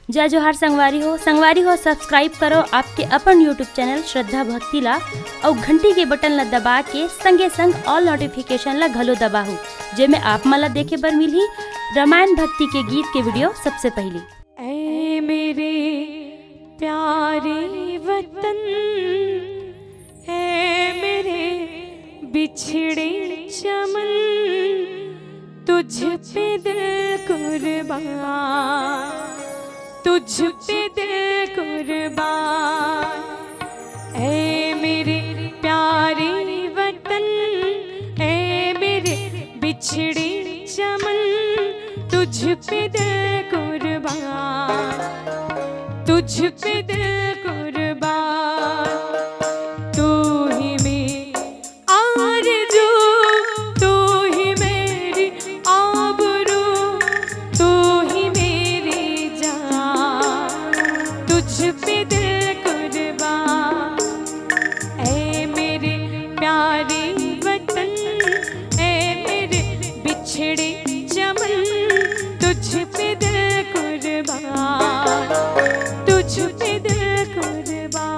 जय जोहार संगवारी हो सब्सक्राइब करो आपके अपन यूट्यूब चैनल श्रद्धा भक्ति ला और घंटी के बटन ला दबा के संगे संग ऑल नोटिफिकेशन ला घलो दबाहू जेमे आप मला देखे बर मिलही रामायण भक्ति के गीत के वीडियो सबसे पहले। ऐ मेरे प्यारे वतन, ऐ मेरे बिछड़े चमन, तुझ पे दिल कुर्बान, तुझ पे दिल कुर्बान। ऐ मेरे प्यारे वतन, ऐ मेरे बिछड़े चमन, तुझ पे दिल कुर्बान, तुझ पे दिल कुर्बान। तू ही मेरी आरज़ू, तू ही मेरी आबरू, तू ही मेरी जान, तुझ पे दिल कुर्बान। ऐ मेरे प्यारे वतन, ऐ मेरे बिछड़े चमन, तुझ पे दिल कुर्बान, तुझ पे दिल कुर्बान।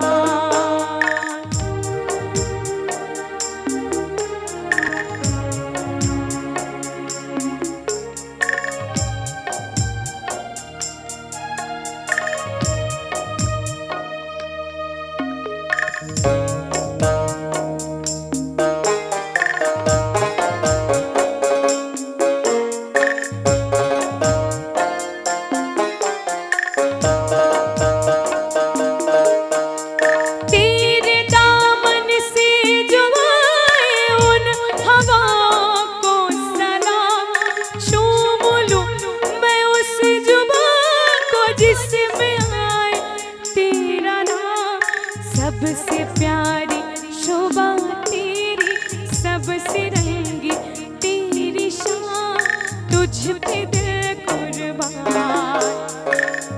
सबसे प्यारी शोभा तेरी, सबसे रंगी तेरी शान, तुझ पे दिल कुर्बान,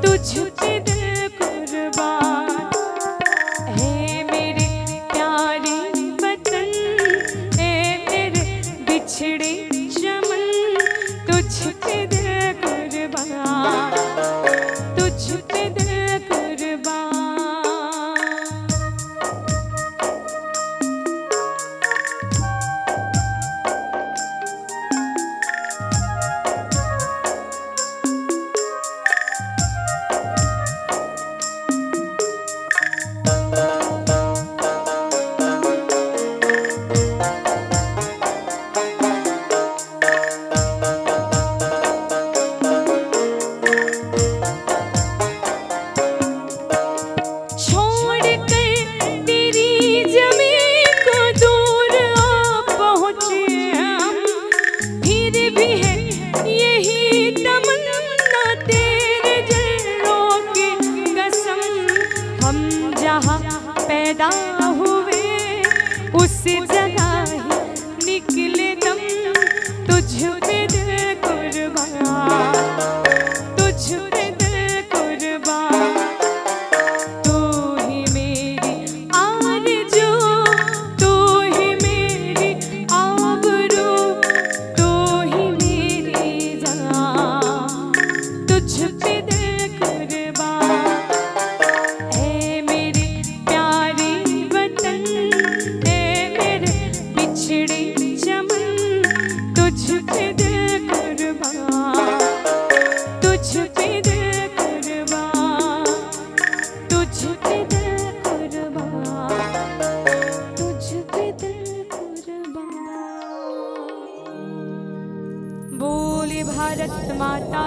तुझ पे दिल कुर्बान। ऐ मेरे प्यारे वतन, ऐ मेरे बिछड़े चमन, तुझ पे दिल कुर्बान, तुझ पे दिल कुर्बान। पैदा हुए उस जगह ही निकले दम, तुझ पे दिल कुर्बान, तुझ पे दिल कुर्बान। तू ही मेरी आरज़ू, तू ही मेरी आबरू, तू ही मेरी जान, तुझ पे दिल कुर्बान। बोले भारत माता